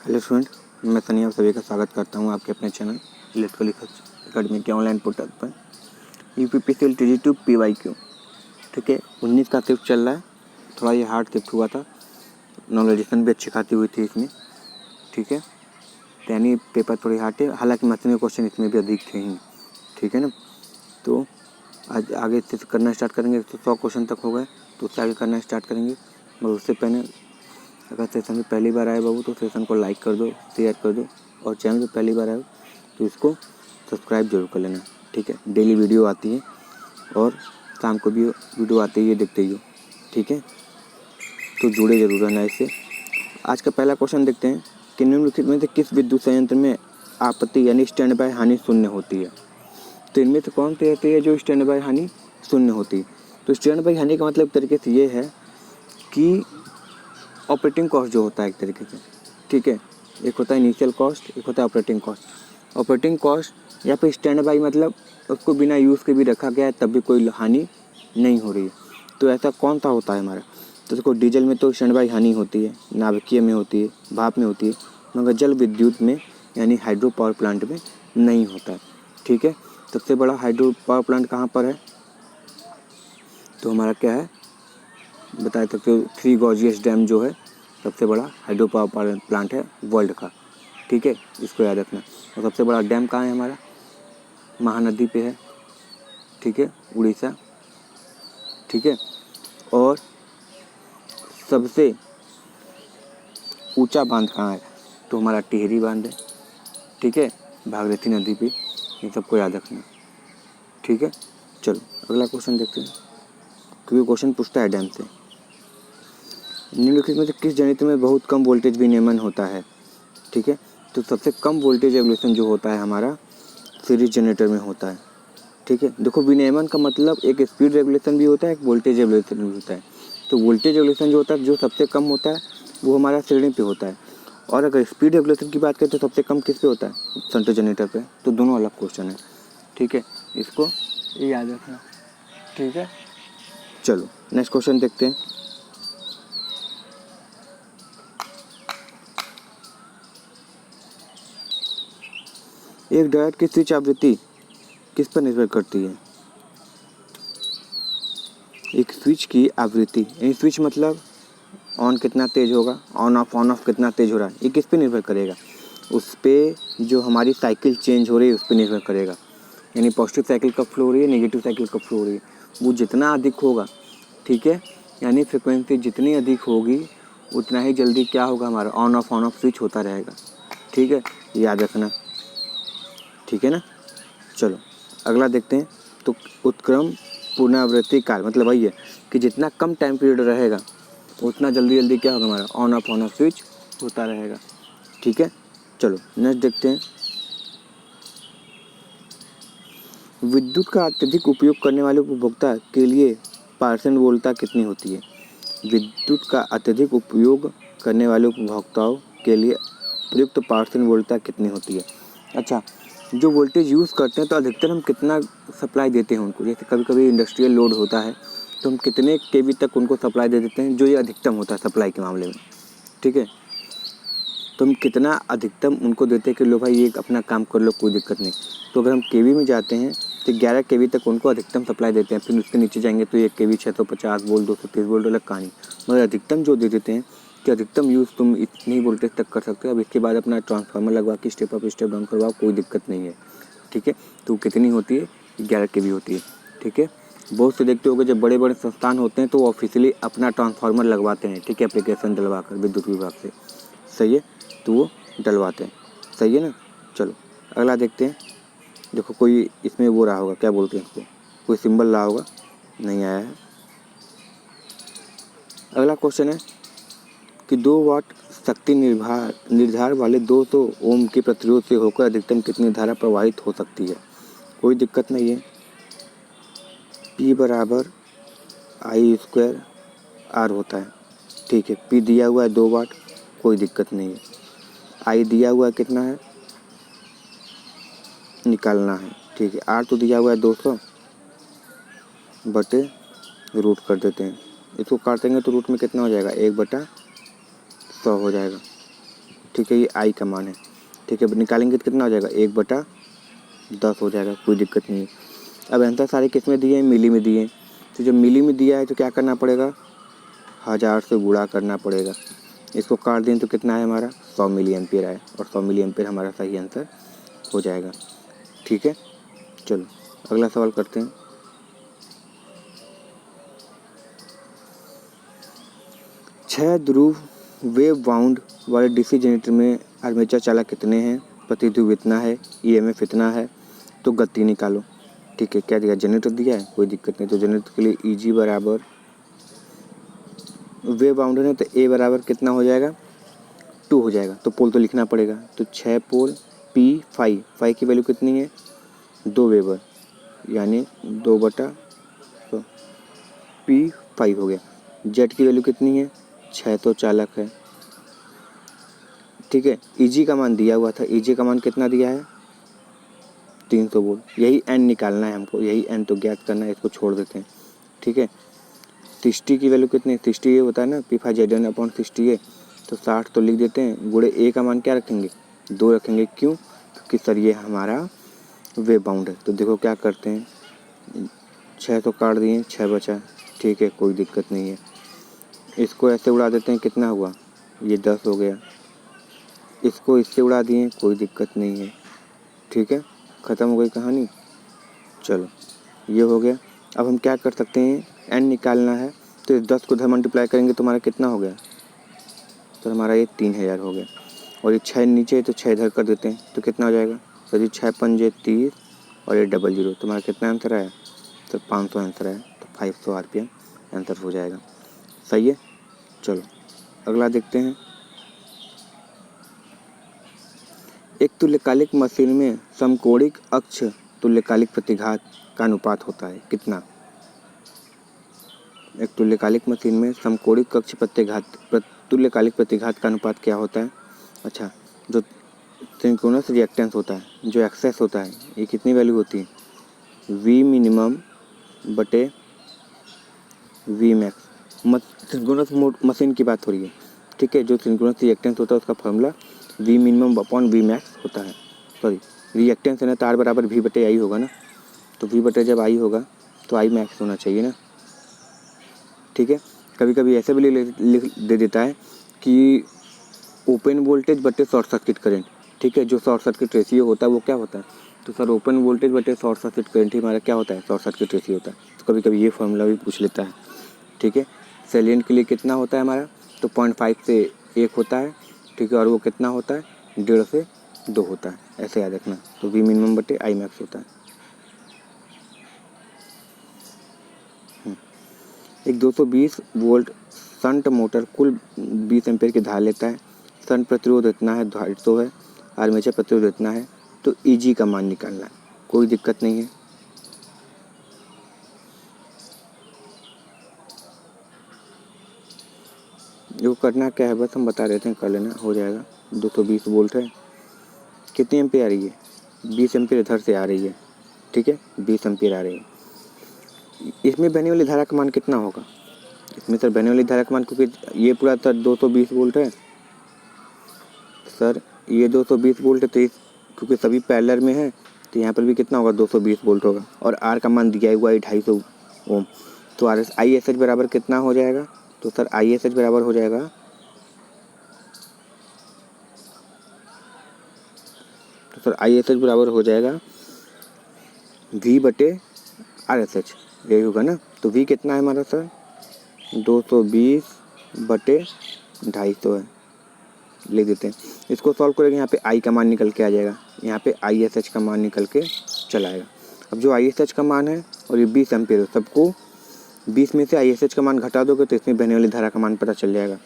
Hello student, मैं सनी आप सभी का स्वागत करता हूं आपके अपने चैनल इलेक्ट्रिकल एकेडमी के ऑनलाइन पोर्टल पर। यूपीपीसीएल TG2 PYQ, ठीक है। 19 का शिफ्ट चल रहा है। थोड़ा ये हार्ड शिफ्ट हुआ था, नॉलेजेशन भी अच्छी खाती हुई थी इसमें, ठीक है। तो यानी पेपर थोड़ी हार्ड है, हालांकि मैथमेटिक्स क्वेश्चन इसमें भी अधिक थे ही, ठीक है ना। तो आज आगे से करना स्टार्ट करेंगे। तो 100 क्वेश्चन तक हो गए, तो उससे आगे करना स्टार्ट करेंगे। मगर उससे पहले अगर सेशन में पहली बार आए बाबू तो सेशन को लाइक कर दो, शेयर कर दो, और चैनल पे पहली बार आए तो इसको सब्सक्राइब जरूर कर लेना, ठीक है। डेली वीडियो आती है और शाम को भी वीडियो आती है, ये देखते ही हो, ठीक है। तो जुड़े जरूर रहना इससे। आज का पहला क्वेश्चन देखते हैं कि निम्नलिखित में से किस विद्युत संयंत्र में आपत्ति यानी स्टैंड बाय हानि शून्य होती है। तो इनमें से कौन सी रहती है जो स्टैंड बाय हानि शून्य होती है। तो स्टैंड बाय हानि का मतलब तरीके से ये है कि ऑपरेटिंग कॉस्ट जो होता है एक तरीके से, ठीक है। एक होता है इनिशियल कॉस्ट, एक होता है ऑपरेटिंग कॉस्ट। ऑपरेटिंग कॉस्ट या फिर स्टैंड बाई मतलब उसको बिना यूज़ के भी रखा गया है तब भी कोई हानि नहीं हो रही है। तो ऐसा कौन सा होता है हमारा। तो देखो, डीजल में तो स्टैंड बाई हानि होती है, नाभिकीय में होती है, भाप में होती है, मगर जल विद्युत में यानी हाइड्रो पावर प्लांट में नहीं होता है, ठीक है। सबसे बड़ा हाइड्रो पावर प्लांट कहाँ पर है, तो हमारा क्या है बता सकते हो, 3 गॉर्जियस डैम जो है सबसे बड़ा हाइड्रो पावर प्लांट है वर्ल्ड का, ठीक है। इसको याद रखना। और सबसे बड़ा डैम कहाँ है हमारा, महानदी पे है, ठीक है, उड़ीसा, ठीक है। और सबसे ऊंचा बांध कहाँ है, तो हमारा टिहरी बांध है, ठीक है, भागीरथी नदी पे। ये सबको याद रखना, ठीक है। चलो अगला क्वेश्चन देखते हैं, क्योंकि क्वेश्चन पूछता है डैम से। निम्नलिखित में से किस जनरेटर में बहुत कम वोल्टेज विनियमन होता है, ठीक है। तो सबसे कम वोल्टेज रेगुलेशन जो होता है हमारा सीरीज जनरेटर में होता है, ठीक है। देखो, विनियमन का मतलब एक स्पीड रेगुलेशन भी होता है, एक वोल्टेज रेगुलेशन भी होता है। तो वोल्टेज रेगुलेशन जो होता है जो सबसे कम होता है वो हमारा श्रेणी पे होता है, और अगर स्पीड रेगुलेशन की बात करें तो सबसे कम किस पे होता है, सेंटर जनरेटर पे। तो दोनों अलग क्वेश्चन है, ठीक है, इसको याद रखना, ठीक है। चलो नेक्स्ट क्वेश्चन देखते हैं। एक डायोड की स्विच आवृत्ति किस पर निर्भर करती है। एक स्विच की आवृत्ति, यानी स्विच मतलब ऑन कितना तेज होगा, ऑन ऑफ कितना तेज हो रहा है, ये किस पे निर्भर करेगा, उस पर जो हमारी साइकिल चेंज हो रही है उस पर निर्भर करेगा। यानी पॉजिटिव साइकिल कब फ्लो हो रही है, नेगेटिव साइकिल कब फ्लो हो रही है, वो जितना अधिक होगा, ठीक है, यानी फ्रिक्वेंसी जितनी अधिक होगी उतना ही जल्दी क्या होगा, हमारा ऑन ऑफ स्विच होता रहेगा, ठीक है, याद रखना, ठीक है ना। चलो अगला देखते हैं। तो उत्क्रम पुनरावृत्ति काल मतलब वही है कि जितना कम टाइम पीरियड रहेगा उतना जल्दी जल्दी क्या होगा, हमारा ऑन ऑफ स्विच होता रहेगा, ठीक है। चलो नेक्स्ट देखते हैं। विद्युत का अत्यधिक उपयोग करने वाले उपभोक्ता के लिए पार्षण वोल्टता कितनी होती है। विद्युत का अत्यधिक उपयोग करने वाले उपभोक्ताओं के लिए प्रयुक्त पार्षण वोल्टता कितनी होती है। अच्छा, जो वोल्टेज यूज़ करते हैं तो अधिकतर हम कितना सप्लाई देते हैं उनको। जैसे कभी कभी इंडस्ट्रियल लोड होता है तो हम कितने केवी तक उनको सप्लाई दे देते हैं, जो ये अधिकतम होता है सप्लाई के मामले में, ठीक है। तो हम कितना अधिकतम उनको देते हैं कि लो भाई ये अपना काम कर लो, कोई दिक्कत नहीं। तो अगर हम केवी में जाते हैं तो 11 केवी तक उनको अधिकतम सप्लाई देते हैं, फिर उसके नीचे जाएंगे तो 1 केवी 650 वोल्ट 230 वोल्ट अलग कहानी। मगर अधिकतम जो दे देते हैं कि अधिकतम यूज़ तुम इतनी वोल्टेज तक कर सकते हो, अब इसके बाद अपना ट्रांसफार्मर लगवा के स्टेप अप स्टेप डाउन करवाओ, कोई दिक्कत नहीं है, ठीक है। तो कितनी होती है, 11 केवी होती है, ठीक है। बहुत से देखते होंगे जब बड़े बड़े संस्थान होते हैं तो वो ऑफिशियली अपना ट्रांसफार्मर लगवाते हैं, ठीक है, एप्लीकेशन डलवा कर विद्युत विभाग से, सही है, तो वो डलवाते हैं, सही है ना। चलो अगला देखते हैं। देखो कोई इसमें वो रहा होगा, क्या बोलते हैं इसको, कोई सिंबल रहा होगा, नहीं आया है। अगला क्वेश्चन है कि 2 वाट शक्ति निर्धार वाले 200 ओम के प्रतिरोध से होकर अधिकतम कितनी धारा प्रवाहित हो सकती है। कोई दिक्कत नहीं है, P बराबर I² R होता है, ठीक है। P दिया हुआ है 2 वाट, कोई दिक्कत नहीं है। I दिया हुआ है कितना है, निकालना है, ठीक है। R तो दिया हुआ है 200 बटे रूट कर देते हैं, इसको काटेंगे तो रूट में कितना हो जाएगा, 1/100 हो जाएगा, ठीक है, ये आई का मान है। ठीक है, निकालेंगे तो कितना हो जाएगा, 1/10 हो जाएगा, कोई दिक्कत नहीं है। अब आंसर सारे किस में दिए हैं, मिली में दिए हैं। तो जब मिली में दिया है तो क्या करना पड़ेगा, 1000 से गुणा करना पड़ेगा। इसको काट दें तो कितना है हमारा, 100 मिली एम्पियर आए, और 100 मिली एम्पियर हमारा सही आंसर हो जाएगा। ठीक है, चलो अगला सवाल करते हैं। छह ध्रुव वेव बाउंड वाले डीसी जनरेटर में आर्मेचर चालक कितने हैं, प्रतिध्रुव इतना है, ईएमएफ इतना है, तो गति निकालो। ठीक है, क्या दिया, जनरेटर दिया है, कोई दिक्कत नहीं। तो जनरेटर के लिए ईजी बराबर वेव बाउंड है तो ए बराबर कितना हो जाएगा, 2 हो जाएगा। तो पोल तो लिखना पड़ेगा, तो 6 पोल P5 की वैल्यू कितनी है, 2 वेबर, यानी 2/100 P5 हो गया। जेट की वैल्यू कितनी है, 6 तो चालक है। ठीक है, ईजी का मान दिया हुआ था, ईजी का मान कितना दिया है, 300 वोल्ट। यही एन निकालना है हमको, यही एन तो ज्ञात करना है, इसको छोड़ देते हैं। ठीक है, 60 की वैल्यू कितनी है, 60 ये होता है ना, P5ZN/60 है, तो 60 तो लिख देते हैं, गुणे ए का मान क्या रखेंगे, 2 रखेंगे। क्यों, क्योंकि सर ये हमारा वेव बाउंड है। तो देखो क्या करते हैं, 6 तो काट दिए, 6 बचा। ठीक है, कोई दिक्कत नहीं है। इसको ऐसे उड़ा देते हैं, कितना हुआ, ये 10 हो गया। इसको इससे उड़ा दिए, कोई दिक्कत नहीं है। ठीक है, ख़त्म हो गई कहानी। चलो ये हो गया। अब हम क्या कर सकते हैं, एन निकालना है, तो इस 10 को इधर मल्टीप्लाई करेंगे तो हमारा कितना हो गया, तो हमारा ये 3000 हो गया। और ये 6 नीचे है तो 6 इधर कर देते हैं, तो कितना हो जाएगा, तो जी 6 पंजे 30 और ये 00, तो हमारा कितना आंसर आया, तो 500 आंसर आया। तो 500 RPM आंसर हो जाएगा। सही है, चलो अगला देखते हैं। एक तुल्यकालिक मशीन में समकोणिक अक्ष तुल्यकालिक प्रतिघात का अनुपात होता है कितना। एक तुल्यकालिक मशीन में समकोणिक अक्ष तुल्यकालिक प्रतिघात का अनुपात क्या होता है। अच्छा, जो सिंक्रोनस रिएक्टेंस होता है, जो एक्सेस होता है, ये कितनी वैल्यू होती है, V मिनिमम बटे V मैक्स। सिंक्रोनस मशीन की बात हो रही है। ठीक है, जो सिंक्रोनस रिएक्टेंस होता है उसका formula V minimum upon V max होता है। सॉरी, रिएक्टेंस है ना, तो R बराबर V बटे I होगा ना, तो V बटे जब I होगा तो I मैक्स होना चाहिए ना। ठीक है, कभी कभी ऐसे भी लिख दे देता है कि ओपन वोल्टेज बटे शॉर्ट सर्किट करंट। ठीक है, जो शॉर्ट सर्किट रेशियो होता है वो क्या होता है, तो सर ओपन वोल्टेज बटे शॉर्ट सर्किट करंट ही हमारा क्या होता है, शॉर्ट सर्किट रेशियो होता है। तो कभी कभी ये फॉर्मूला भी पूछ लेता है। ठीक है, सेलिएंट के लिए कितना होता है हमारा, तो 0.5 से 1 होता है। ठीक है, और वो कितना होता है, 1.5 से 2 होता है, ऐसे याद रखना। तो V मिनिमम बटे I मैक्स होता है। एक 220 वोल्ट शंट मोटर कुल 20 एम्पीयर की धारा लेता है। शंट प्रतिरोध इतना है, 250 है, आर्मेचर प्रतिरोध इतना है, तो ईजी का मान निकालना है। कोई दिक्कत नहीं है। जो करना क्या है बस हम बता देते हैं, कर लेना, हो जाएगा। 220 वोल्ट है, कितनी एम्पीयर आ रही है, 20 एम्पीयर इधर से आ रही है। ठीक है, 20 एम्पीयर आ रही है। इसमें बहने वाली धारा का मान कितना होगा, इसमें सर बहने वाली धारा का मान, क्योंकि ये पूरा सर 220 वोल्ट है सर, ये 220 वोल्ट है, तो क्योंकि सभी पैरेलल में है तो यहाँ पर भी कितना होगा, 220 वोल्ट होगा। और आर का मान दिया हुआ है 250 ओम, तो ISH बराबर कितना हो जाएगा, तो सर ISH बराबर हो जाएगा, तो सर ISH बराबर हो जाएगा V बटे RSH, यही होगा ना। तो V कितना है हमारा सर, 220 बटे 250 है, लिख देते हैं। इसको सॉल्व करेंगे, यहाँ पे I का मान निकल के आ जाएगा, यहाँ पे ISH का मान निकल के चला आएगा। अब जो ISH का मान है और ये 20 एम्पीयर है, सबको 20 में से ISH का मान घटा दोगे तो इसमें बहने वाली धारा का मान पता चल जाएगा।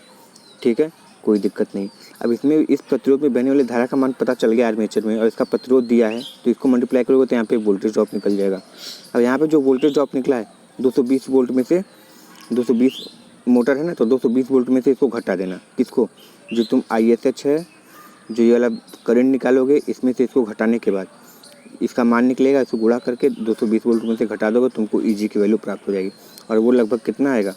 ठीक है, कोई दिक्कत नहीं। अब इसमें इस प्रतिरोध में बहने वाली धारा का मान पता चल गया आर्मेचर में, और इसका प्रतिरोध दिया है, तो इसको मल्टीप्लाई करोगे तो यहाँ पे वोल्टेज ड्रॉप निकल जाएगा। अब यहाँ पे जो वोल्टेज ड्रॉप निकला है 220 वोल्ट में से, 220 मोटर है ना, तो 220 वोल्ट में से इसको घटा देना। किसको, जो तुम ISH है, जो ये वाला करंट निकालोगे, इसमें से इसको घटाने के बाद इसका मान निकलेगा, इसको गुणा करके 220 वोल्ट में से घटा दोगे, तुमको ईजी की वैल्यू प्राप्त हो जाएगी। और वो लगभग कितना आएगा,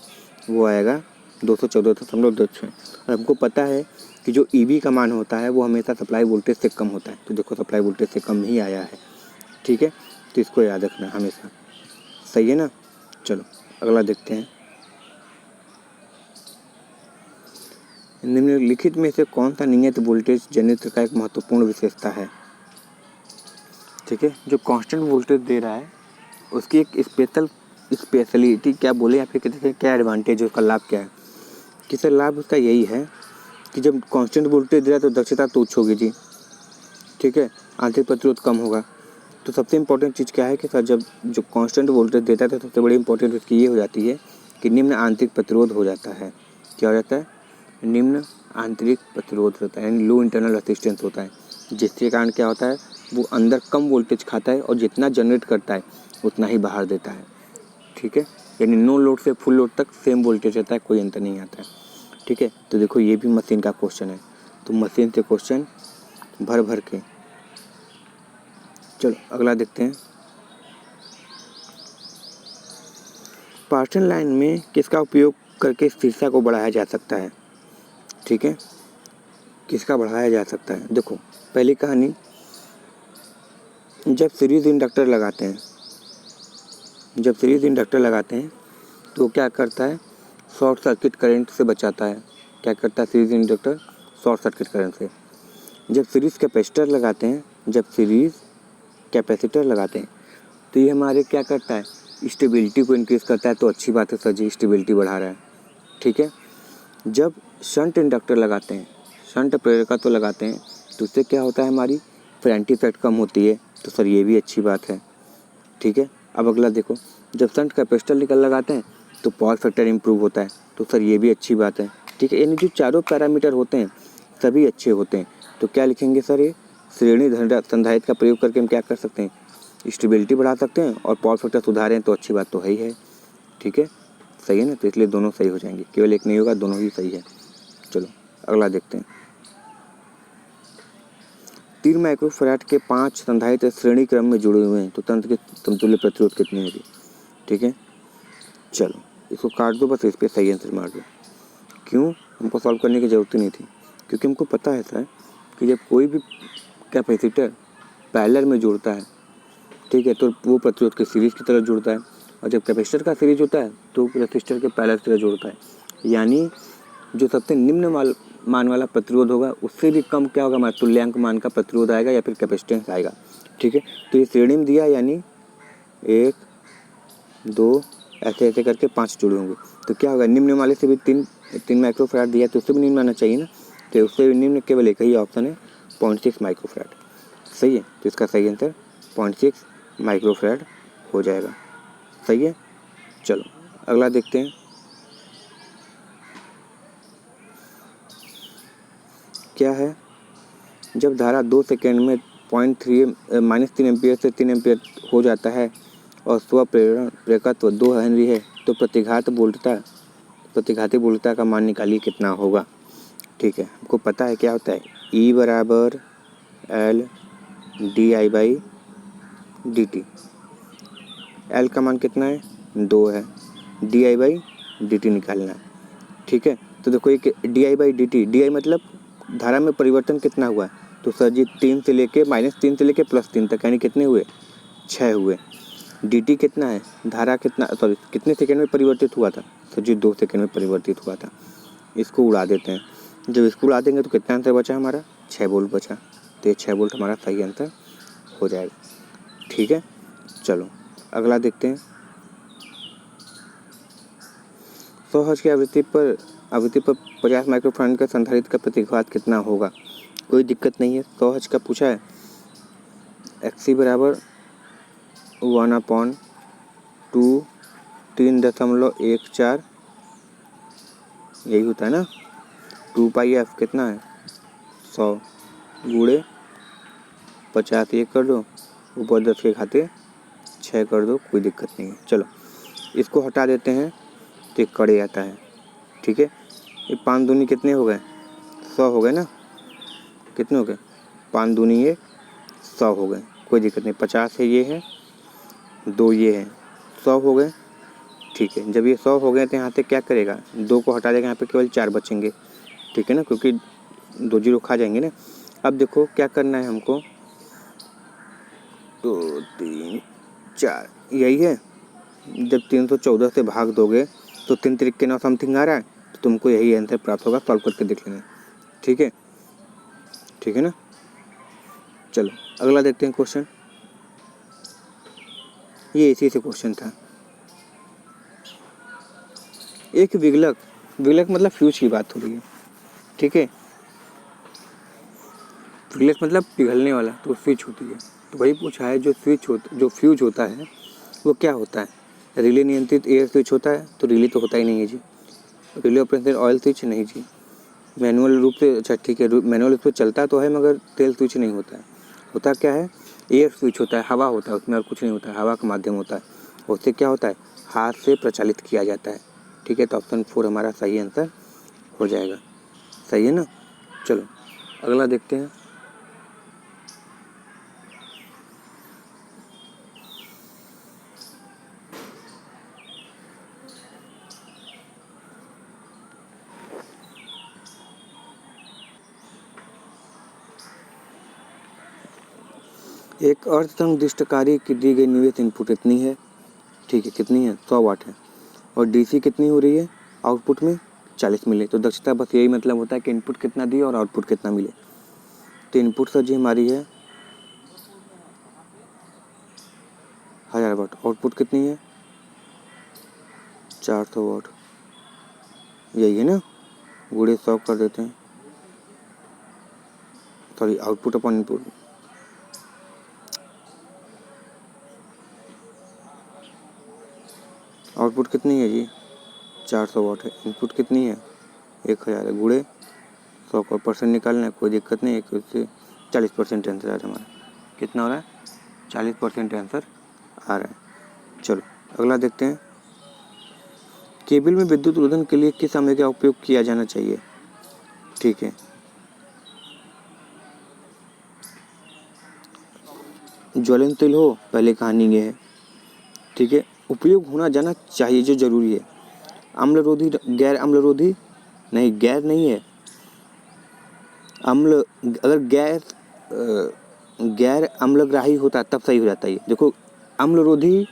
वो आएगा 214.6। और हमको पता है कि जो ईवी का मान होता है वो हमेशा सप्लाई वोल्टेज से कम होता है। तो देखो सप्लाई वोल्टेज से कम ही आया है, ठीक है। तो इसको याद रखना हमेशा, सही है ना। चलो अगला देखते हैं। निम्नलिखित में से कौन सा नियत वोल्टेज जनरेटर का एक महत्वपूर्ण विशेषता है, ठीक है। जो कांस्टेंट वोल्टेज दे रहा है उसकी एक स्पेशलिटी क्या बोले या फिर कहते हैं क्या एडवांटेज है, उसका लाभ क्या है। किसे लाभ उसका यही है कि जब कांस्टेंट वोल्टेज दे रहा है तो दक्षता तो उच्च होगी जी, ठीक है। आंतरिक प्रतिरोध कम होगा। तो सबसे इम्पोर्टेंट चीज़ क्या है कि सर जब जो कांस्टेंट वोल्टेज देता है तो सबसे बड़ी इंपॉर्टेंट उसकी ये हो जाती है कि निम्न आंतरिक प्रतिरोध हो जाता है। क्या हो जाता है? निम्न आंतरिक प्रतिरोध होता है, यानी लो इंटरनल रेजिस्टेंस होता है, जिसके कारण क्या होता है वो अंदर कम वोल्टेज खाता है और जितना जनरेट करता है उतना ही बाहर देता है, ठीक है। यानी नो लोड से फुल लोड तक सेम वोल्टेज रहता है, कोई अंतर नहीं आता है, ठीक है। तो देखो ये भी मशीन का क्वेश्चन है, तो मशीन से क्वेश्चन भर भर के। चलो अगला देखते हैं। पार्सन लाइन में किसका उपयोग करके स्थिरता को बढ़ाया जा सकता है, ठीक है। किसका बढ़ाया जा सकता है, देखो पहली कहानी, जब सीरीज इंडक्टर लगाते हैं तो क्या करता है, शॉर्ट सर्किट करंट से बचाता है। क्या करता है series inductor? Short circuit current से। जब सीरीज कैपेसिटर लगाते हैं तो ये हमारे क्या करता है, स्टेबिलिटी को इंक्रीज़ करता है। तो अच्छी बात है सर जी, स्टेबिलिटी बढ़ा रहा है, ठीक है। जब शंट इंडक्टर लगाते हैं, शंट प्रेरकत्व लगाते हैं तो उससे क्या होता है, हमारी फ्रंट इफेक्ट कम होती है। तो सर ये भी अच्छी बात है, ठीक है। अब अगला देखो, जब शंट कैपेसिटर लगाते हैं तो पावर फैक्टर इंप्रूव होता है। तो सर ये भी अच्छी बात है, ठीक है। यानी जो चारों पैरामीटर होते हैं सभी अच्छे होते हैं। तो क्या लिखेंगे सर, ये श्रेणी संधारित्र का प्रयोग करके हम क्या कर सकते हैं, स्टेबिलिटी बढ़ा सकते हैं और पावर फैक्टर सुधारें। तो अच्छी बात तो है ही है, ठीक है, सही है ना। तो इसलिए दोनों सही हो जाएंगे, केवल एक नहीं होगा, दोनों ही सही है। चलो अगला देखते हैं। 3 माइक्रोफैराड के 5 संधारित्र श्रेणी क्रम में जुड़े हुए हैं तो तंत्र की समतुल्य प्रतिरोध कितनी होगी, ठीक है। चलो इसको काट दो, बस इस पर सही आंसर मार दो। क्यों, हमको सॉल्व करने की ज़रूरत ही नहीं थी, क्योंकि हमको पता है सर कि जब कोई भी कैपेसिटर पैरेलल में जुड़ता है, ठीक है, तो वो प्रतिरोध के सीरीज की तरह जुड़ता है। और जब कैपेसिटर का सीरीज होता है तो रेसिस्टर के पैरेलल की तरह जुड़ता है। यानी जो सबसे निम्न मान वाला प्रतिरोध होगा उससे भी कम क्या होगा, हमारा तुल्यांक मान का प्रतिरोध आएगा या फिर कैपेसिटेंस आएगा, ठीक है। तो ये श्रेणी में दिया, यानी 1 2 ऐसे ऐसे करके 5 जुड़े होंगे। तो क्या होगा, निम्न वाले से भी 3 माइक्रोफैराड दिया तो उससे भी निम्न आना चाहिए ना। तो उससे भी निम्न केवल एक ही ऑप्शन है, 0.6 माइक्रोफैराड, सही है। तो इसका सही आंसर 0.6 माइक्रोफैराड हो जाएगा, सही है। चलो अगला देखते हैं। क्या है, जब धारा 2 सेकेंड में -3 एम्पियर से 3 एम्पियर हो जाता है और स्व प्रेरकत्व 2 हेनरी है तो प्रतिघाती वोल्टता का मान निकालिए कितना होगा, ठीक है। हमको पता है क्या होता है, E बराबर L di/dt। L का मान कितना है, 2 है, di/dt निकालना है, ठीक है। तो देखो एक di/dt, di मतलब धारा में परिवर्तन कितना हुआ है, तो सर जी -3 से लेके +3 तक, यानी कितने हुए, 6 हुए। dt कितना है, धारा कितने सेकंड में परिवर्तित हुआ था, सर जी 2 सेकंड में परिवर्तित हुआ था। इसको उड़ा देते हैं, जब इसको उड़ा देंगे तो कितना आंसर बचा हमारा, 6 वोल्ट बचा। तो ये 6 वोल्ट हमारा सही आंसर हो जाएगा, ठीक है। चलो अगला देखते हैं। 100 हर्ट्ज की आवृत्ति पर 50 माइक्रोफैराड का संधारित्र का प्रतिघात कितना होगा, कोई दिक्कत नहीं है। 100 हर्ट्ज का पूछा है, XC बराबर 1/2 3.14 यही होता है ना। 2πf कितना है, 100 गुणे 50, ये कर दो, ऊपर 10 के खाते 6 कर दो, कोई दिक्कत नहीं है। चलो इसको हटा देते हैं तो एक कड़े आता है, ठीक है। ये 5 दूनी कितने हो गए, 100 हो गए ना, कितने हो गए, 5 दूनी ये 100 हो गए, कोई दिक्कत नहीं। 50 है, ये है 2, ये है 100 हो गए, ठीक है, जब ये 100 हो गए तो यहाँ से क्या करेगा, 2 को हटा देगा, यहाँ पे केवल 4 बचेंगे। ठीक है ना, क्योंकि 2 जीरो खा जाएंगे ना। अब देखो क्या करना है हमको, 2 3 4 यही है। जब 314 से भाग दोगे तो 3 तरीके 9 समथिंग आ रहा है, तो तुमको यही आंसर प्राप्त होगा। सॉल्व करके देख लेना। ठीक है, ठीक है ना। चलो अगला देखते हैं क्वेश्चन। ये इसी से क्वेश्चन था। एक विगलक, विगलक मतलब फ्यूज की बात हो रही है। ठीक है, विगलक मतलब पिघलने वाला, तो स्विच होती है। तो वही पूछा है, जो फ्यूज होता है वो क्या होता है। रिले नियंत्रित एयर स्विच होता है, तो रिले तो होता ही नहीं है जी। रिले ऑपरेशन ऑयल स्विच नहीं जी। मैनुअल रूप से, अच्छा ठीक है, मैनुअल रूप से चलता तो है मगर तेल स्विच नहीं होता है। होता क्या है, एयर स्विच होता है, हवा होता है उसमें, और कुछ नहीं होता है, हवा का माध्यम होता है। उससे क्या होता है, हाथ से प्रचालित किया जाता है। ठीक है, तो ऑप्शन 4 हमारा सही आंसर हो जाएगा। सही है ना। चलो अगला देखते हैं। एक अर्धसंदिष्टकारी की दी गई निवेश इनपुट इतनी है। ठीक है, कितनी है, 100 वाट है, और डीसी कितनी हो रही है, आउटपुट में 40 मिले। तो दक्षता बस यही मतलब होता है कि इनपुट कितना दिए और आउटपुट कितना मिले। तो इनपुट सर जी हमारी है 1000 वाट, आउटपुट कितनी है 400 वाट। यही है ना, गुड़े 100 कर देते हैं, sorry output upon input. Output कितनी है जी 400 वाट है, इनपुट कितनी है 1000 है, गुड़े 100 का परसेंट निकालना है, कोई दिक्कत नहीं है। उससे 40% आंसर आ रहा है हमारा। कितना हो रहा है, 40% आंसर आ रहा है। चलो अगला देखते हैं। केबल में विद्युत रोधन के लिए किस सामग्री का उपयोग किया जाना चाहिए। ठीक है, ज्वलन तेल हो, पहले कहानी ये है। ठीक है, उपयोग होना जाना चाहिए जो जरूरी है। अम्लरोधी, गैर अम्लरोधी नहीं, गैर नहीं है, अम्ल, अगर गैर अम्लग्राही होता तब सही हो जाता है। देखो अम्लरोधी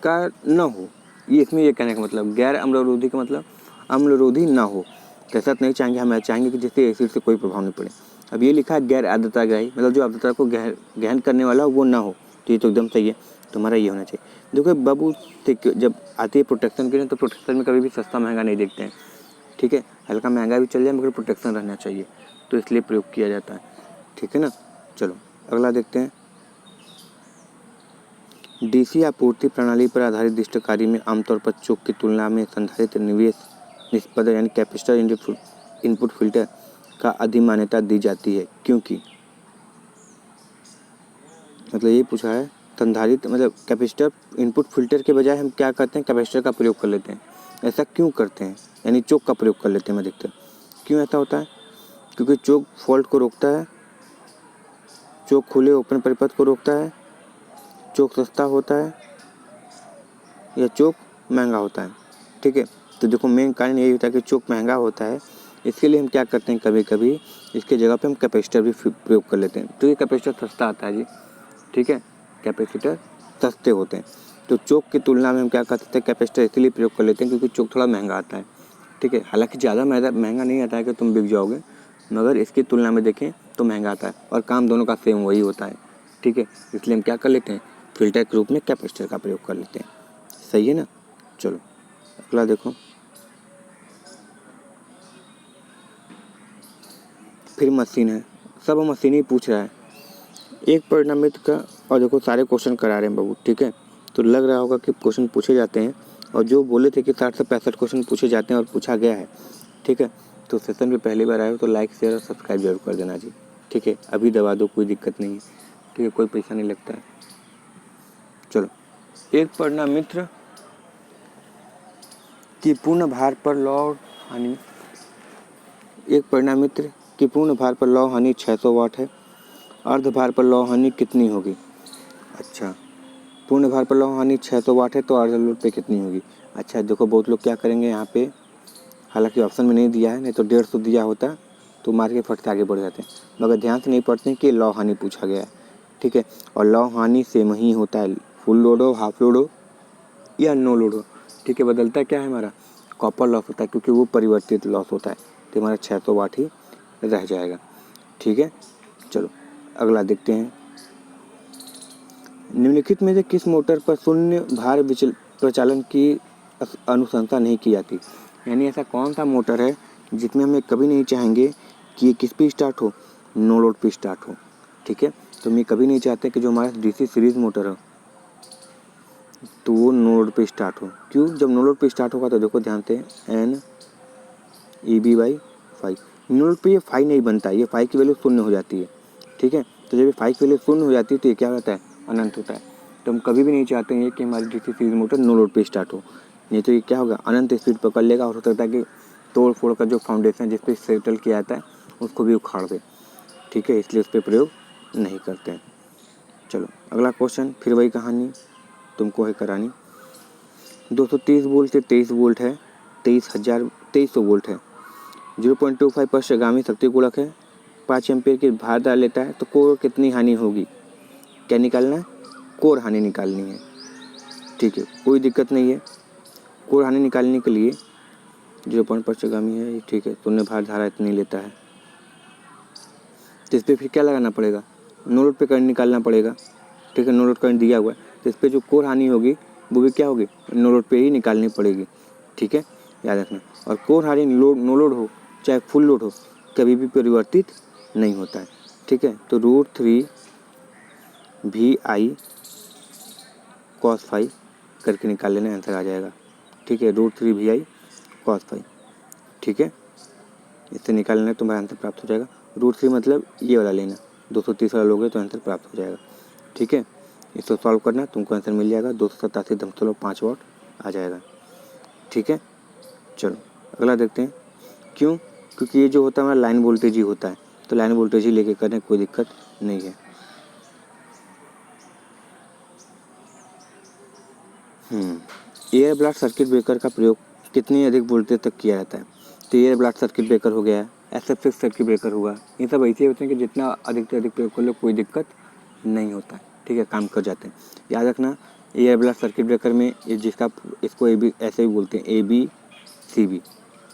का न हो, ये इसमें ये कहने का मतलब, गैर अम्लरोधी का मतलब अम्लरोधी ना हो। कैसा नहीं चाहेंगे, हम चाहेंगे कि जिससे एसिड से कोई प्रभाव नहीं पड़े। अब ये लिखा है गैर आर्द्रताग्राही, मतलब जो आर्द्रता को गहन करने वाला हो वो ना हो, तो ये तो एकदम सही है। तुम्हारा ये होना चाहिए। देखो बाबू, जब आती है प्रोटेक्शन के लिए, तो प्रोटेक्शन में कभी भी सस्ता महंगा नहीं देखते हैं। ठीक है, हल्का महंगा भी चल जाए मगर प्रोटेक्शन रहना चाहिए, तो इसलिए प्रयोग किया जाता है। ठीक है ना। चलो अगला देखते हैं। डीसी आपूर्ति प्रणाली पर आधारित दृष्टकारी में आमतौर पर चोक की तुलना में संधारित्र निवेश निष्पन्न यानी कैपेसिटर इनपुट फिल्टर का अधिक मान्यता दी जाती है, क्योंकि मतलब ये पूछा है, संधारित्र मतलब कैपेसिटर इनपुट फिल्टर के बजाय हम क्या करते हैं, कैपेसिटर का प्रयोग कर लेते हैं। ऐसा क्यों करते हैं, यानी चोक का प्रयोग कर लेते हैं अधिकतर। क्यों ऐसा होता है, क्योंकि चोक फॉल्ट को रोकता है, चोक खुले ओपन परिपथ को रोकता है, चोक सस्ता होता है, या चोक महंगा होता है। ठीक है, तो देखो मेन कारण यही होता है कि चोक महंगा होता है, इसके लिए हम क्या करते हैं, कभी कभी इसके जगह पे हम कैपेसिटर भी प्रयोग कर लेते हैं। तो ये कैपेसिटर सस्ता आता है जी। ठीक है, कैपेसिटर सस्ते होते हैं, तो चोक की तुलना में हम क्या कर सकते हैं, कैपेसिटर इसलिए प्रयोग कर लेते हैं क्योंकि चोक थोड़ा महंगा आता है। ठीक है, हालांकि ज़्यादा महंगा नहीं आता है कि तुम बिक जाओगे, मगर इसकी तुलना में देखें तो महंगा आता है, और काम दोनों का सेम वही होता है। ठीक है, इसलिए हम क्या कर लेते हैं, फिल्टर के रूप में कैपेसिटर का प्रयोग कर लेते हैं। सही है ना। चलो अगला देखो। फिर मशीन है, सब मशीन ही पूछ रहा है। एक परिणामित का, और देखो सारे क्वेश्चन करा रहे हैं बाबू। ठीक है, तो लग रहा होगा कि क्वेश्चन पूछे जाते हैं, और जो बोले थे कि 60 से 65 क्वेश्चन पूछे जाते हैं और पूछा गया है। ठीक है, तो सेशन में पहली बार आए हो तो लाइक शेयर और सब्सक्राइब जरूर कर देना जी। ठीक है, अभी दबा दो, कोई दिक्कत नहीं है। ठीक है, कोई पैसा नहीं लगता है। चलो, एक परिणामित्र की पूर्ण भार पर लौ हानि, एक परिणामित्र की पूर्ण भार पर लौ हानि 600 वाट है, अर्ध भार पर लौ हानि कितनी होगी। अच्छा, पूर्ण भार पर लौ हानि 600 वाट है, तो अर्ध लोड पे कितनी होगी। अच्छा देखो बहुत लोग क्या करेंगे यहाँ पे, हालांकि ऑप्शन में नहीं दिया है, नहीं तो 150 दिया होता तो मार के फट से आगे बढ़ जाते हैं, मगर ध्यान से नहीं पढ़ते हैं कि लौ हानि पूछा गया है, ठीक है। और लौ हानि सेम ही होता है, फुल लोड हो, हाफ लोड हो या नो लोड हो, ठीक है। बदलता क्या है हमारा, कॉपर लॉस होता है, क्योंकि वो परिवर्तित लॉस होता है, तो हमारा 600 वाट ही रह जाएगा, ठीक है। चलो अगला देखते हैं, निम्नलिखित में से किस मोटर पर शून्य भार प्रचालन की अनुशंसा नहीं की जाती। यानी ऐसा कौन सा मोटर है जिसमें हमें कभी नहीं चाहेंगे कि ये किस पे स्टार्ट हो, नो लोड पे स्टार्ट हो, ठीक है। तो हम ये कभी नहीं चाहते कि जो हमारा डीसी सीरीज मोटर हो तो वो नो लोड पे स्टार्ट हो। क्यों, जब नो लोड पे स्टार्ट होगा तो देखो ध्यान से NEB/5, नो लोड पे ये 5 नहीं बनता है, ये 5 की वैल्यू शून्य हो जाती है, ठीक है। तो जब ये 5 की वैल्यू शून्य हो जाती है तो ये क्या होता है, अनंत होता है। तो हम कभी भी नहीं चाहते हैं कि हमारी DC series motor no load पे स्टार्ट हो, नहीं तो ये क्या होगा, अनंत स्पीड पकड़ लेगा और हो सकता है कि तोड़ फोड़ का जो फाउंडेशन जिस पे सेटल किया जाता है उसको भी उखाड़ दे, ठीक है। इसलिए उस पर प्रयोग नहीं करते हैं। चलो अगला क्वेश्चन, फिर वही कहानी तुमको है करानी। 230 वोल्ट से 23 वोल्ट है, 2300 वोल्ट है, 0.25 पर आगामी शक्ति गुणक है, 5 एम्पीयर की भार डाल लेता है, तो कोर कितनी हानि होगी, क्या निकालना है, कोर हानि निकालनी है, ठीक है। कोई दिक्कत नहीं है, कोर हानि निकालने के लिए 0.5 आगामी है, ठीक है, शून्य भार धारा इतनी लेता है, तो इस पर फिर क्या लगाना पड़ेगा, नो लोड पे करंट निकालना पड़ेगा, ठीक है। नो लोड करंट दिया हुआ है तो इस पर जो कोर हानि होगी वो भी क्या होगी, नो लोड पे ही निकालनी पड़ेगी, ठीक है, याद रखना। और कोर हानि नो लोड हो चाहे फुल लोड हो कभी भी परिवर्तित नहीं होता है, ठीक है। तो √3 VI cos∅ करके निकाल लेना, आंसर आ जाएगा, ठीक है। √3 VI cos∅, ठीक है, इससे निकाल लेना तुम्हारा आंसर प्राप्त हो जाएगा। √3 मतलब ये वाला लेना, 230 वाला लोगे तो आंसर प्राप्त हो जाएगा, ठीक है। इसको सॉल्व करना, तुमको आंसर मिल जाएगा, 287.5 वाट आ जाएगा, ठीक है। चलो अगला देखते हैं, क्यों, क्योंकि ये जो होता है हमारा लाइन वोल्टेज ही होता है, तो लाइन वोल्टेज ही लेके करने कोई दिक्कत नहीं है। एयर ब्लास्ट सर्किट ब्रेकर का प्रयोग कितनी अधिक वोल्टेज तक किया जाता है, तो एयर ब्लास्ट सर्किट ब्रेकर हो गया, SF6 सर्किट ब्रेकर हुआ, ये सब ऐसे होते हैं कि जितना अधिक से अधिक प्रयोग कर लो कोई दिक्कत नहीं होता है, ठीक है, काम कर जाते हैं। याद रखना एयर ब्लास्ट सर्किट ब्रेकर में जिसका इसको AB ऐसे भी बोलते हैं, ABCB,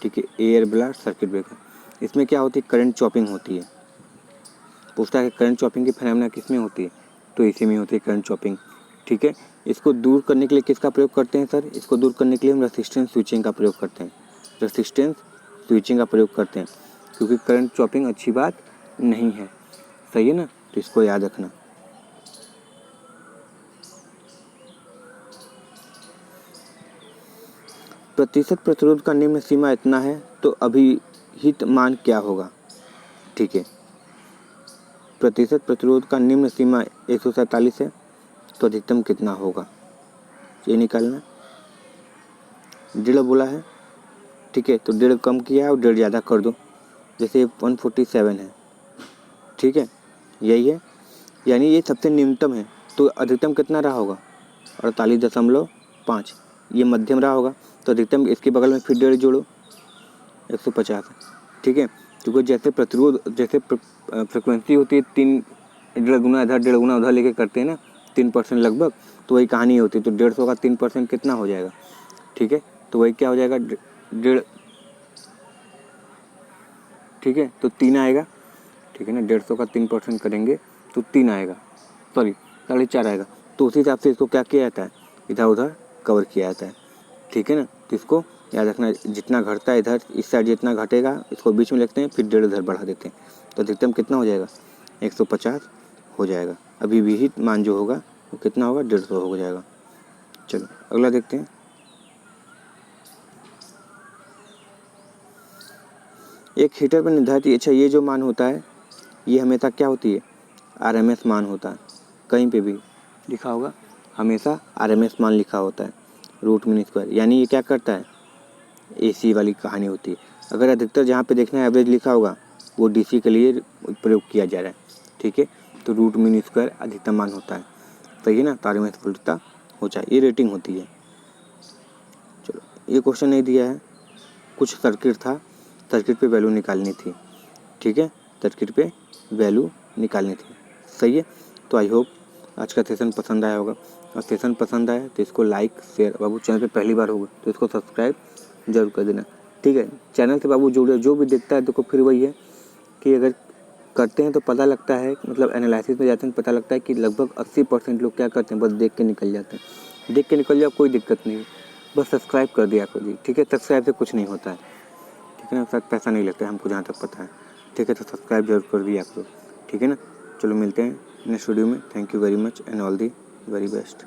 ठीक है, एयर ब्लास्ट सर्किट ब्रेकर। इसमें क्या होती है, करंट चॉपिंग होती है, पूछता है कि करंट चॉपिंग की फिनोमेना किस में होती है, तो इसी में होती है करंट चॉपिंग, ठीक है। इसको दूर करने के लिए किसका प्रयोग करते हैं सर, इसको दूर करने के लिए हम रेसिस्टेंस स्विचिंग का प्रयोग करते हैं, रेसिस्टेंस स्विचिंग का प्रयोग करते हैं, क्योंकि करंट चॉपिंग अच्छी बात नहीं है, सही है ना, तो इसको याद रखना। प्रतिशत प्रतिरोध का निम्न सीमा इतना है तो अभिहित मान क्या होगा, ठीक है। प्रतिशत प्रतिरोध का निम्न सीमा 147 है तो अधिकतम कितना होगा, ये निकालना। 1.5 बोला है, ठीक है, तो 1.5 कम किया है और 1.5 ज़्यादा कर दो, जैसे 147 है, ठीक है, यही है, यानी ये सबसे न्यूनतम है, तो अधिकतम कितना रहा होगा, 48.5, ये मध्यम रहा होगा, तो अधिकतम इसके बगल में फिर 1.5 जोड़ो, 150 है, ठीक है। क्योंकि जैसे प्रतिरोध, जैसे फ्रिक्वेंसी होती है 3, 1.5 गुना इधर 1.5 गुना उधर लेके करते हैं ना, 3% लगभग, तो वही कहानी होती है। तो 150 का 3% कितना हो जाएगा, ठीक है, तो वही क्या हो जाएगा, 1.5, ठीक है, तो 3 आएगा, ठीक है ना, 150 का 3% करेंगे तो 3 आएगा, सॉरी 4.5 आएगा, तो उसी हिसाब से इसको क्या किया जाता है, इधर उधर कवर किया जाता है, ठीक है ना। तो इसको याद रखना, जितना घटता है इधर इस साइड जितना घटेगा इसको बीच में लिखते हैं, फिर 1.5 इधर बढ़ा देते हैं, तो अधिकतम कितना हो जाएगा, 150 हो जाएगा। अभी विहित मान जो होगा वो कितना होगा, 150 हो जाएगा। चलो अगला देखते हैं, एक हीटर पर निर्धारित, अच्छा ये जो मान होता है ये हमेशा क्या होती है, RMS मान होता है, कहीं पे भी लिखा होगा हमेशा RMS मान लिखा होता है, √min², यानी ये क्या करता है, AC वाली कहानी होती है। अगर अधिकतर जहाँ पे देखना है एवरेज लिखा होगा वो DC के लिए प्रयोग किया जा रहा है, ठीक है, तो √min² अधिकतम मान होता है, सही है ना, तो RMS वोल्टता हो जाए, ये रेटिंग होती है। चलो ये क्वेश्चन नहीं दिया है, कुछ सर्किट था, सर्किट पे वैल्यू निकालनी थी, ठीक है, सर्किट पे वैल्यू निकालनी थी। सही है। तो आई होप आज का सेशन पसंद आया होगा, और सेशन पसंद आया तो इसको लाइक शेयर, बाबू चैनल पे पहली बार होगा तो इसको सब्सक्राइब जरूर कर देना, ठीक है। चैनल से बाबू जुड़े, जो भी देखता है देखो फिर वही है कि अगर करते हैं तो पता लगता है, मतलब एनालिसिस में जाते हैं तो पता लगता है कि लगभग 80% लोग क्या करते हैं, बस देख के निकल जाते हैं। देख के निकल जाओ, कोई दिक्कत नहीं है, बस सब्सक्राइब कर दिया करो जी, ठीक है। सब्सक्राइब से कुछ नहीं होता है, ठीक है ना, शायद पैसा नहीं लगता है हमको जहाँ तक पता है, ठीक है। तो सब्सक्राइब जरूर कर दिया करो, ठीक है ना। चलो मिलते हैं नेक्स्ट वीडियो में। Thank you very much and all the very best.